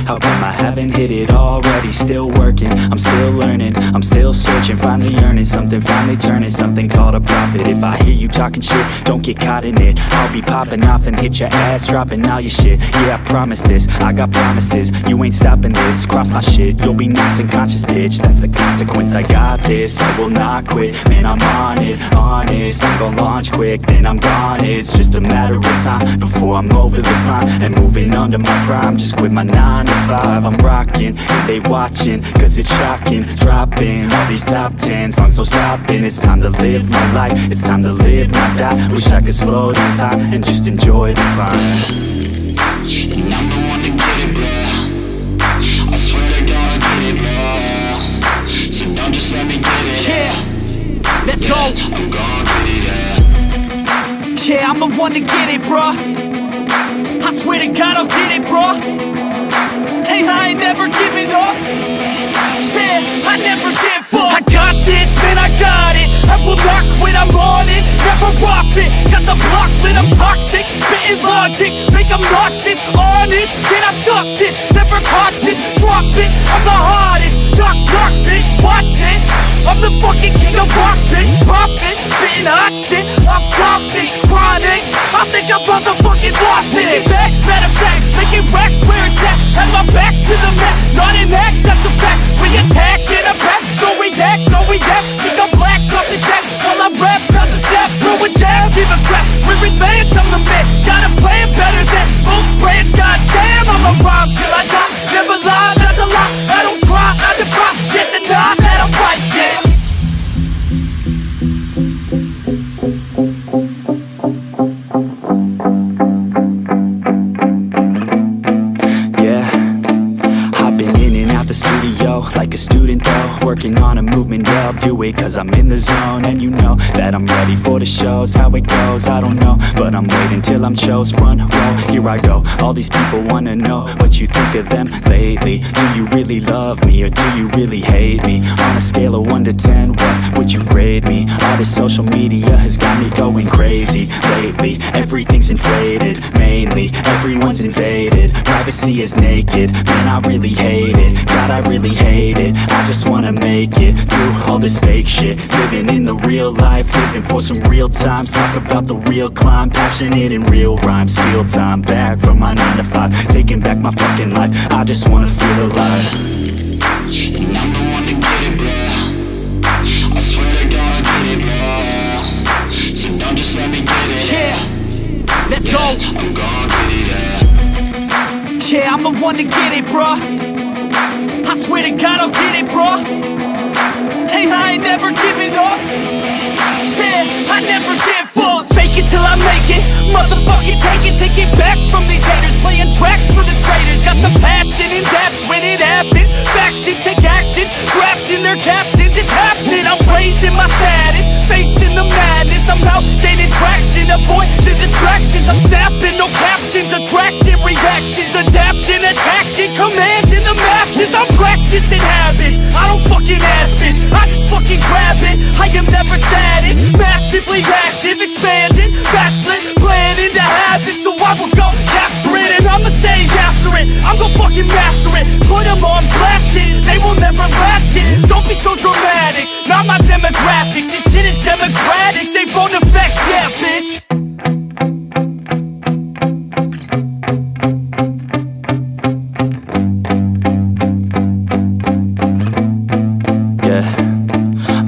How come I haven't hit it already? Still working, I'm still learning, I'm still searching, finally earning something, finally turning something called a profit. If I hear you talking shit, don't get caught in it. I'll be popping off and hit your ass, dropping all your shit. Yeah, I promise this, I got promises, you ain't stopping this. Cross my shit, you'll be knocked unconscious, bitch. That's the consequence, I got this, I will not quit. Man, I'm on it, honest, I'm gon' launch quick, then I'm gone. It's just a matter of time before I'm over the climb and moving under my prime. Just quit my 9 to 5, I'm rocking, and they watching, cause it's shocking. Dropping all these top 10 songs, so stopping. It's time to live my life, it's time to live, not die. Wish I could slow down time and just enjoy the climb. And I'm the one to get it, bro. I swear to God I get it, bro. So don't just let me get it. Yeah, let's go. I'm gon' get it, yeah. Yeah, I'm the one to get it, bro. I swear to God I'll get it, bro. Hey, I ain't never giving up. Yeah, I never give up. I got this, man, I got it. I will not quit, I'm on it. Never off it. Got the block lit, I'm toxic. Spitting logic, make them nauseous. Honest, can I stop this? Never cautious, drop it. I'm the hardest. Knock, knock, bitch, watch it. I'm the fucking king of rock, bitch. Profit, spitting hot shit. Off topic, chronic. I think I'm motherfucking lost it. Back, matter of fact, making racks where it's at. Have my back to the mat, not an act, that's a fact. We attack in a back, don't react, no react. Think I'm black, up his back, while I rap, bounce a step. Throw a jab, give a crap. We're advanced, I'm the man. Gotta play it better than most brands. Goddamn, I'm a rhyme till I die. Never lie, that's a lie. I don't try, I defy. Yes and nah, that I'm right, yeah. The studio, like a student though, working on a movement, yeah, I'll do it cause I'm in the zone. And you know that I'm ready for the shows. How it goes, I don't know, but I'm waiting till I'm chose. Run, roll, here I go. All these people wanna know what you think of them lately. Do you really love me or do you really hate me? On a scale of 1 to 10, what would you grade me? All this social media has got me going crazy lately. Everything's inflated, mainly everyone's invaded. Privacy is naked, man, I really hate it. God, I really hate it. I just wanna make it through all this fake shit. Living in the real life, living for some real times. Talk about the real climb, passionate in real rhymes. Steal time back from my 9 to 5, taking back my fucking life. I just wanna feel alive. And I'm the one to get it, bro. I swear to God I get it, bro. So don't just let me get it. Yeah, let's go. I'm gon' get it, yeah. Yeah, I'm the one to get it, bro. I swear to God I'll get it, bro. Hey, I ain't never giving up. Yeah, I never give up. Fake it till I make it. Motherfucking take it back from these haters. Playing tracks for the traitors. Got the passion in depths when it happens. Factions take actions, drafting their captains. It's happening, I'm raising my status. Facing the madness, I'm out gaining traction. Avoid the distractions, I'm snapping, no captions. Attracting reactions, adapting, attacking, commanding the masses. I'm practicing habits, I don't fucking ask bitch, I just fucking grab it. I am never static, massively active, expanding, backslid, planning to have it. So I will go capture it, and I'ma stay after it. I'm gon' fucking master it, put them on blast it. They will never last it, don't be so dramatic. Not my demographic, this shit is democratic. They phone effects, yeah bitch.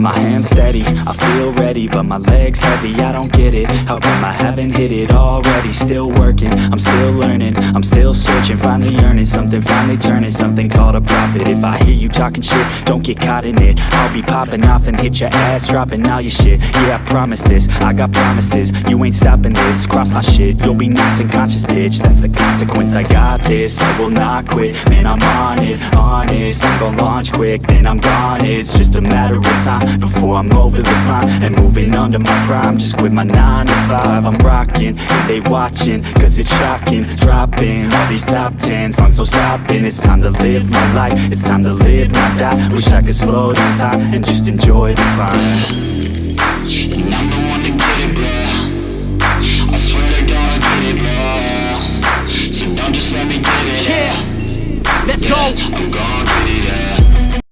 My hands steady, I feel ready, but my legs heavy, I don't get it. How come I haven't hit it already? Still working, I'm still learning, I'm still searching, finally earning something, finally turning something called a profit. If I hear you talking shit, don't get caught in it. I'll be popping off and hit your ass, dropping all your shit. Yeah, I promise this, I got promises, you ain't stopping this. Cross my shit, you'll be knocked unconscious, bitch. That's the consequence, I got this, I will not quit. Man, I'm on it, honest, I'm gon' launch quick, then I'm gone. It's just a matter of time before I'm over the climb and moving under my prime. Just quit my 9 to 5, I'm rocking, and they watching, cause it's shocking. Dropping all these top 10 songs, so stopping. It's time to live my life, it's time to live, not die. Wish I could slow down time and just enjoy the climb. And I'm the one to get it, bro. I swear to God I get it, bro. So don't just let me get it. Yeah, let's go. I'm gon' get it, yeah.